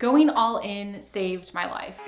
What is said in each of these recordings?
Going all in saved my life.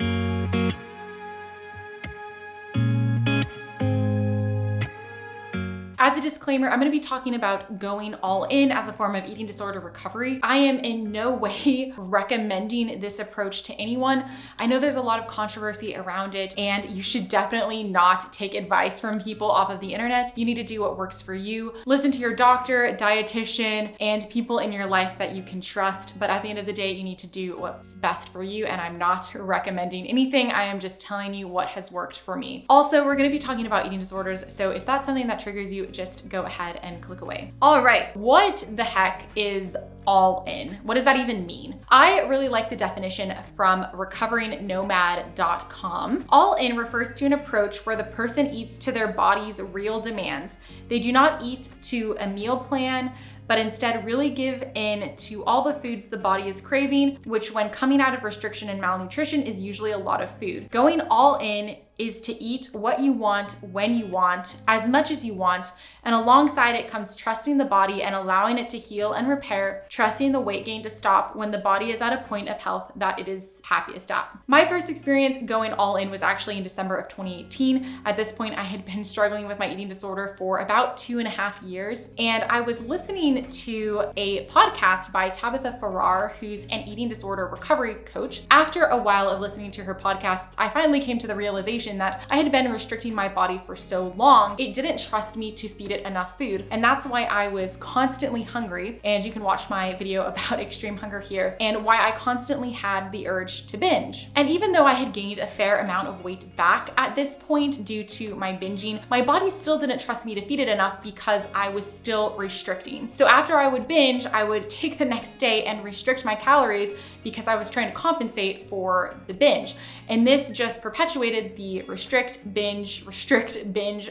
As a disclaimer, I'm going to be talking about going all in as a form of eating disorder recovery. I am in no way recommending this approach to anyone. I know there's a lot of controversy around it, and you should definitely not take advice from people off of the internet. You need to do what works for you. Listen to your doctor, dietitian, and people in your life that you can trust. But at the end of the day, you need to do what's best for you, and I'm not recommending anything. I am just telling you what has worked for me. Also, we're going to be talking about eating disorders, so if that's something that triggers you, just go ahead and click away. All right, what the heck is all in? What does that even mean? I really like the definition from recoveringnomad.com. All in refers to an approach where the person eats to their body's real demands. They do not eat to a meal plan, but instead really give in to all the foods the body is craving, which when coming out of restriction and malnutrition is usually a lot of food. Going all in is to eat what you want, when you want, as much as you want, and alongside it comes trusting the body and allowing it to heal and repair, trusting the weight gain to stop when the body is at a point of health that it is happiest at. My first experience going all in was actually in December of 2018. At this point, I had been struggling with my eating disorder for about 2.5 years, and I was listening to a podcast by Tabitha Farrar, who's an eating disorder recovery coach. After a while of listening to her podcasts, I finally came to the realization that I had been restricting my body for so long, it didn't trust me to feed it enough food. And that's why I was constantly hungry. And you can watch my video about extreme hunger here, and why I constantly had the urge to binge. And even though I had gained a fair amount of weight back at this point due to my binging, my body still didn't trust me to feed it enough because I was still restricting. So after I would binge, I would take the next day and restrict my calories because I was trying to compensate for the binge. And this just perpetuated the restrict, binge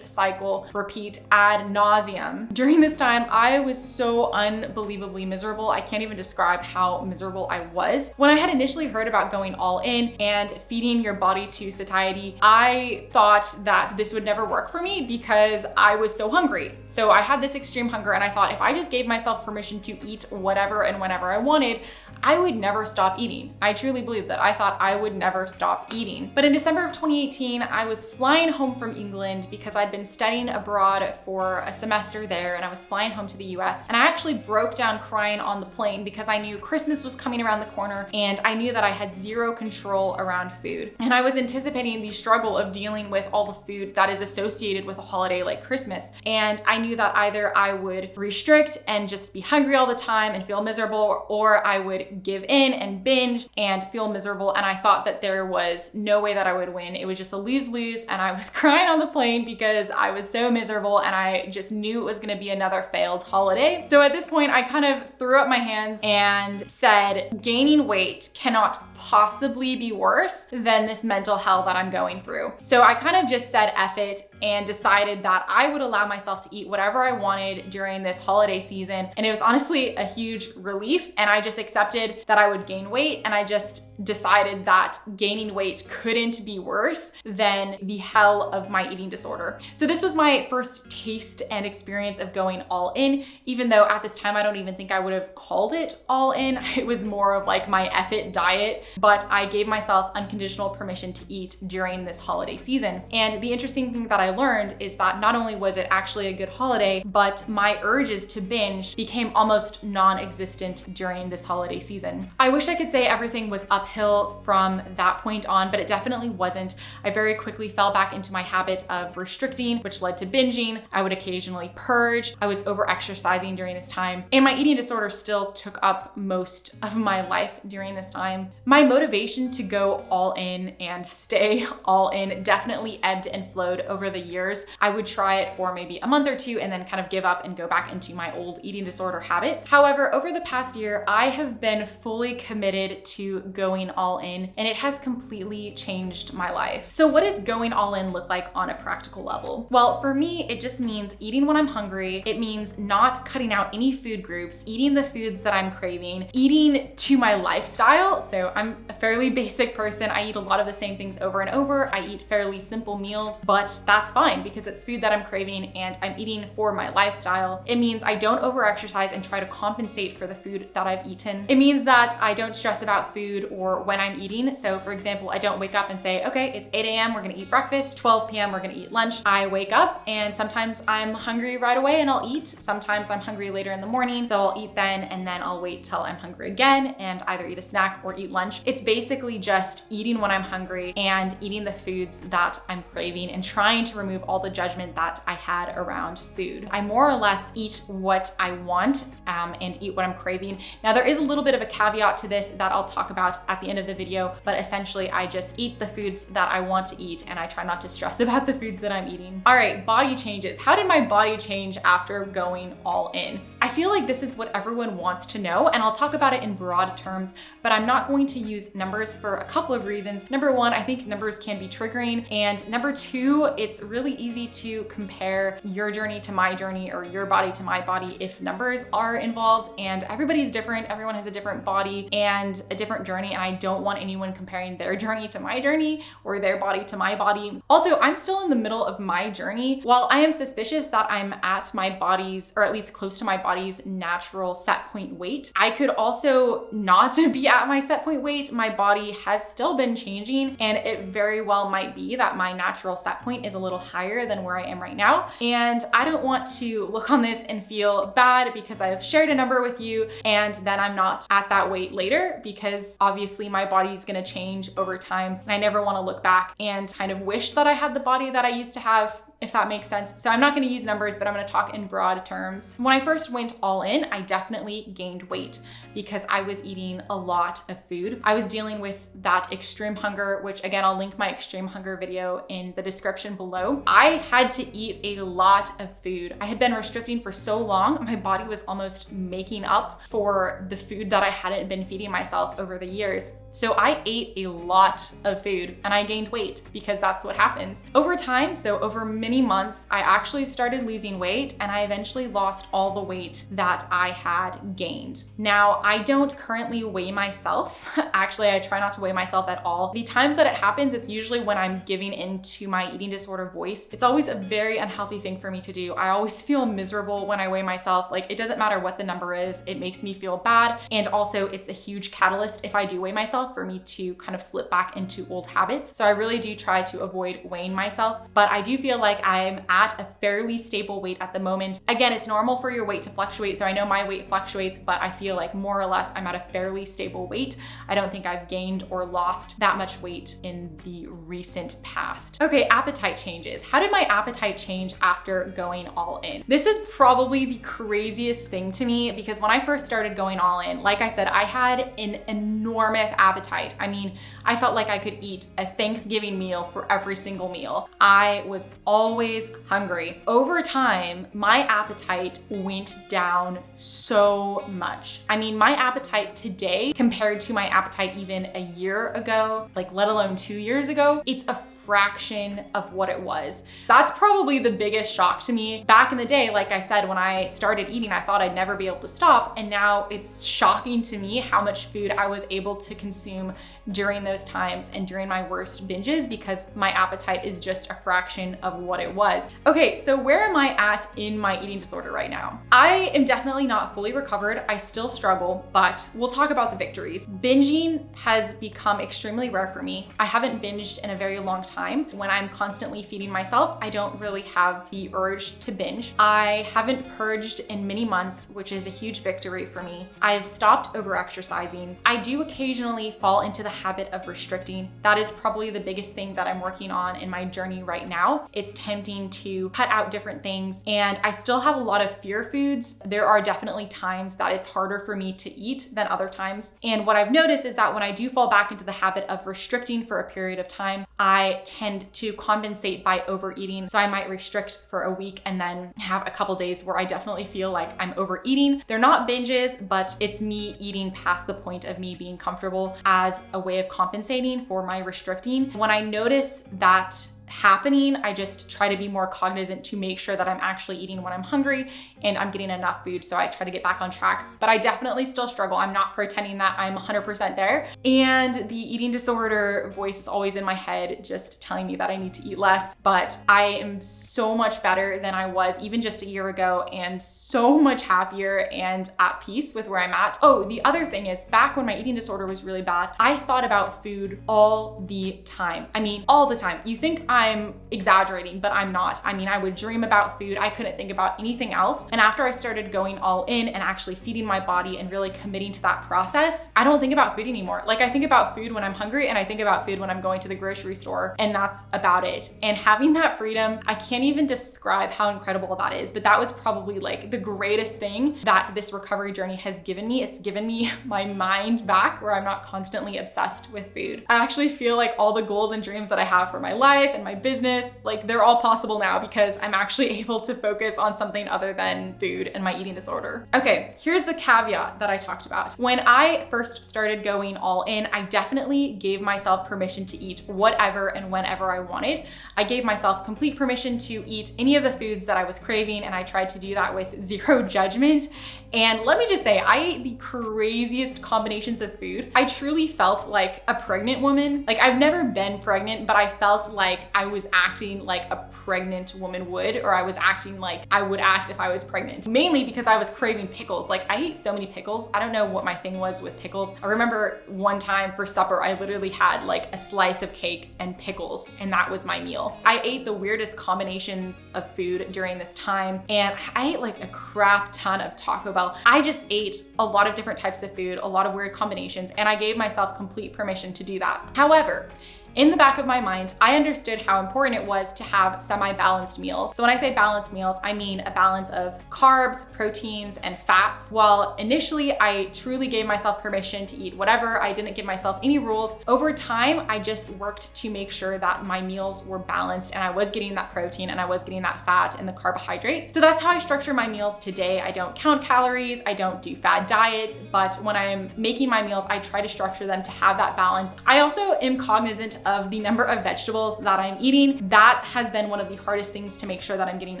cycle, repeat ad nauseum. During this time, I was so unbelievably miserable. I can't even describe how miserable I was. When I had initially heard about going all in and feeding your body to satiety, I thought that this would never work for me because I was so hungry. So I had this extreme hunger, and I thought if I just gave myself permission to eat whatever and whenever I wanted, I would never stop eating. I truly believed that. I thought I would never stop eating. But in December of 2018, I was flying home from England because I'd been studying abroad for a semester there, and I was flying home to the US. And I actually broke down crying on the plane because I knew Christmas was coming around the corner, and I knew that I had zero control around food. And I was anticipating the struggle of dealing with all the food that is associated with a holiday like Christmas. And I knew that either I would restrict and just be hungry all the time and feel miserable, or I would give in and binge and feel miserable. And I thought that there was no way that I would win. It was just a lose-lose, and I was crying on the plane because I was so miserable, and I just knew it was gonna be another failed holiday. So at this point, I kind of threw up my hands and said, gaining weight cannot possibly be worse than this mental hell that I'm going through. So I kind of just said F it and decided that I would allow myself to eat whatever I wanted during this holiday season. And it was honestly a huge relief, and I just accepted that I would gain weight, and I just decided that gaining weight couldn't be worse than the hell of my eating disorder. So this was my first taste and experience of going all in, even though at this time I don't even think I would have called it all in. It was more of like my F it diet, but I gave myself unconditional permission to eat during this holiday season. And the interesting thing that I learned is that not only was it actually a good holiday, but my urges to binge became almost non-existent during this holiday season. I wish I could say everything was uphill from that point on, but it definitely wasn't. I very quickly fell back into my habit of restricting, which led to binging. I would occasionally purge. I was over-exercising during this time, and my eating disorder still took up most of my life during this time. My motivation to go all in and stay all in definitely ebbed and flowed over the years. I would try it for maybe a month or two and then kind of give up and go back into my old eating disorder habits. However, over the past year, I have been fully committed to going all in, and it has completely changed my life. So what does going all in look like on a practical level? Well, for me, it just means eating when I'm hungry. It means not cutting out any food groups, eating the foods that I'm craving, eating to my lifestyle. So I'm a fairly basic person. I eat a lot of the same things over and over. I eat fairly simple meals, but that's fine because it's food that I'm craving and I'm eating for my lifestyle. It means I don't over-exercise and try to compensate for the food that I've eaten. It means that I don't don't stress about food or when I'm eating. So for example, I don't wake up and say, okay, it's 8 a.m., we're gonna eat breakfast, 12 p.m., we're gonna eat lunch. I wake up and sometimes I'm hungry right away and I'll eat. Sometimes I'm hungry later in the morning, so I'll eat then, and then I'll wait till I'm hungry again and either eat a snack or eat lunch. It's basically just eating when I'm hungry and eating the foods that I'm craving and trying to remove all the judgment that I had around food. I more or less eat what I want and eat what I'm craving. Now there is a little bit of a caveat to this that I'll talk about at the end of the video, but essentially I just eat the foods that I want to eat and I try not to stress about the foods that I'm eating. All right, body changes. How did my body change after going all in? I feel like this is what everyone wants to know, and I'll talk about it in broad terms, but I'm not going to use numbers for a couple of reasons. Number one, I think numbers can be triggering, and number two, it's really easy to compare your journey to my journey or your body to my body if numbers are involved, and everybody's different. Everyone has a different body and a different journey, and I don't want anyone comparing their journey to my journey or their body to my body. Also, I'm still in the middle of my journey. While I am suspicious that I'm at my body's, or at least close to my body's natural set point weight, I could also not be at my set point weight. My body has still been changing, and it very well might be that my natural set point is a little higher than where I am right now. And I don't want to look on this and feel bad because I've shared a number with you and then I'm not at that weight later, because obviously my body's gonna change over time. And I never wanna look back and kind of wish that I had the body that I used to have, if that makes sense. So I'm not gonna use numbers, but I'm gonna talk in broad terms. When I first went all in, I definitely gained weight because I was eating a lot of food. I was dealing with that extreme hunger, which again, I'll link my extreme hunger video in the description below. I had to eat a lot of food. I had been restricting for so long, my body was almost making up for the food that I hadn't been feeding myself over the years. So I ate a lot of food and I gained weight because that's what happens. Over time, so over many months, I actually started losing weight and I eventually lost all the weight that I had gained. Now, I don't currently weigh myself. Actually, I try not to weigh myself at all. The times that it happens, it's usually when I'm giving into my eating disorder voice. It's always a very unhealthy thing for me to do. I always feel miserable when I weigh myself. Like, it doesn't matter what the number is, it makes me feel bad. And also it's a huge catalyst if I do weigh myself for me to kind of slip back into old habits. So I really do try to avoid weighing myself, but I do feel like I'm at a fairly stable weight at the moment. Again, it's normal for your weight to fluctuate. So I know my weight fluctuates, but I feel like more or less I'm at a fairly stable weight. I don't think I've gained or lost that much weight in the recent past. Okay, appetite changes. How did my appetite change after going all in? This is probably the craziest thing to me because when I first started going all in, like I said, I had an enormous appetite. I mean, I felt like I could eat a Thanksgiving meal for every single meal. I was always hungry. Over time, my appetite went down so much. I mean, my appetite today compared to my appetite even a year ago, like let alone 2 years ago, it's a fraction of what it was. That's probably the biggest shock to me. Back in the day, like I said, when I started eating, I thought I'd never be able to stop. And now it's shocking to me how much food I was able to consume during those times and during my worst binges because my appetite is just a fraction of what it was. Okay, so where am I at in my eating disorder right now? I am definitely not fully recovered. I still struggle, but we'll talk about the victories. Binging has become extremely rare for me. I haven't binged in a very long time. When I'm constantly feeding myself, I don't really have the urge to binge. I haven't purged in many months, which is a huge victory for me. I've stopped over-exercising. I do occasionally fall into the habit of restricting. That is probably the biggest thing that I'm working on in my journey right now. It's tempting to cut out different things, and I still have a lot of fear foods. There are definitely times that it's harder for me to eat than other times. And what I've noticed is that when I do fall back into the habit of restricting for a period of time, I tend to compensate by overeating. So I might restrict for a week and then have a couple days where I definitely feel like I'm overeating. They're not binges, but it's me eating past the point of me being comfortable as a way of compensating for my restricting. When I notice that happening. I just try to be more cognizant to make sure that I'm actually eating when I'm hungry and I'm getting enough food. So I try to get back on track, but I definitely still struggle. I'm not pretending that I'm 100% there. And the eating disorder voice is always in my head, just telling me that I need to eat less. But I am so much better than I was even just a year ago, and so much happier and at peace with where I'm at. Oh, the other thing is, back when my eating disorder was really bad, I thought about food all the time. I mean, all the time. You think I'm exaggerating, but I'm not. I mean, I would dream about food. I couldn't think about anything else. And after I started going all in and actually feeding my body and really committing to that process, I don't think about food anymore. Like, I think about food when I'm hungry, and I think about food when I'm going to the grocery store, and that's about it. And having that freedom, I can't even describe how incredible that is, but that was probably like the greatest thing that this recovery journey has given me. It's given me my mind back, where I'm not constantly obsessed with food. I actually feel like all the goals and dreams that I have for my life and my business, like, they're all possible now because I'm actually able to focus on something other than food and my eating disorder. Okay, here's the caveat that I talked about. When I first started going all in, I definitely gave myself permission to eat whatever and whenever I wanted. I gave myself complete permission to eat any of the foods that I was craving, and I tried to do that with zero judgment. And let me just say, I ate the craziest combinations of food. I truly felt like a pregnant woman. Like, I've never been pregnant, but I felt like I was acting like a pregnant woman would, or I was acting like I would act if I was pregnant. Mainly because I was craving pickles. Like, I ate so many pickles. I don't know what my thing was with pickles. I remember one time for supper, I literally had like a slice of cake and pickles, and that was my meal. I ate the weirdest combinations of food during this time, and I ate like a crap ton of Taco Bell. I just ate a lot of different types of food, a lot of weird combinations, and I gave myself complete permission to do that. However, in the back of my mind, I understood how important it was to have semi-balanced meals. So when I say balanced meals, I mean a balance of carbs, proteins, and fats. While initially I truly gave myself permission to eat whatever, I didn't give myself any rules. Over time, I just worked to make sure that my meals were balanced and I was getting that protein and I was getting that fat and the carbohydrates. So that's how I structure my meals today. I don't count calories, I don't do fad diets, but when I'm making my meals, I try to structure them to have that balance. I also am cognizant of the number of vegetables that I'm eating. That has been one of the hardest things to make sure that I'm getting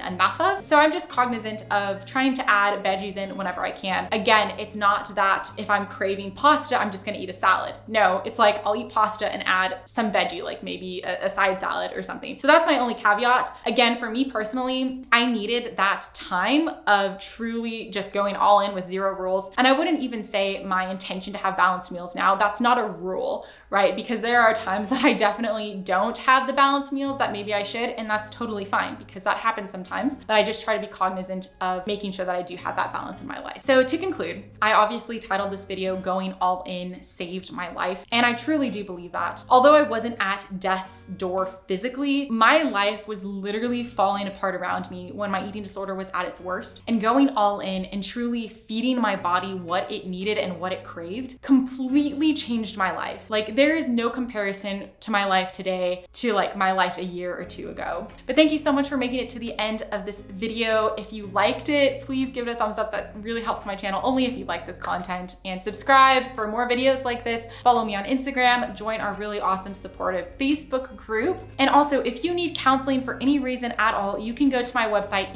enough of. So I'm just cognizant of trying to add veggies in whenever I can. Again, it's not that if I'm craving pasta, I'm just gonna eat a salad. No, it's like I'll eat pasta and add some veggie, like maybe a side salad or something. So that's my only caveat. Again, for me personally, I needed that time of truly just going all in with zero rules. And I wouldn't even say my intention to have balanced meals now. That's not a rule, right? Because there are times that I definitely don't have the balanced meals that maybe I should, and that's totally fine because that happens sometimes, but I just try to be cognizant of making sure that I do have that balance in my life. So to conclude, I obviously titled this video "Going All In Saved My Life," and I truly do believe that. Although I wasn't at death's door physically, my life was literally falling apart around me when my eating disorder was at its worst, and going all in and truly feeding my body what it needed and what it craved completely changed my life. Like, there is no comparison to my life today to like my life a year or two ago. But thank you so much for making it to the end of this video. If you liked it, please give it a thumbs up. That really helps my channel, only if you like this content, and subscribe for more videos like this. Follow me on Instagram, join our really awesome supportive Facebook group. And also, if you need counseling for any reason at all, you can go to my website,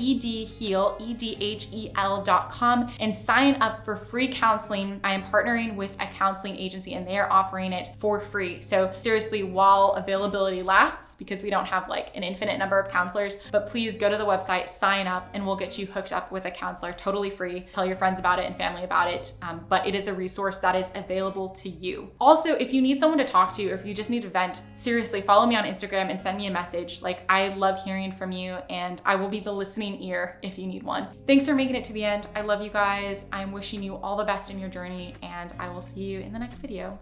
edheel.com, and sign up for free counseling. I am partnering with a counseling agency and they are offering it for free. So seriously, while availability lasts, because we don't have like an infinite number of counselors, but please go to the website, sign up, and we'll get you hooked up with a counselor totally free. Tell your friends about it and family about it. But it is a resource that is available to you. Also, if you need someone to talk to, or if you just need to vent, seriously, follow me on Instagram and send me a message. Like, I love hearing from you, and I will be the listening ear if you need one. Thanks for making it to the end. I love you guys. I'm wishing you all the best in your journey, and I will see you in the next video.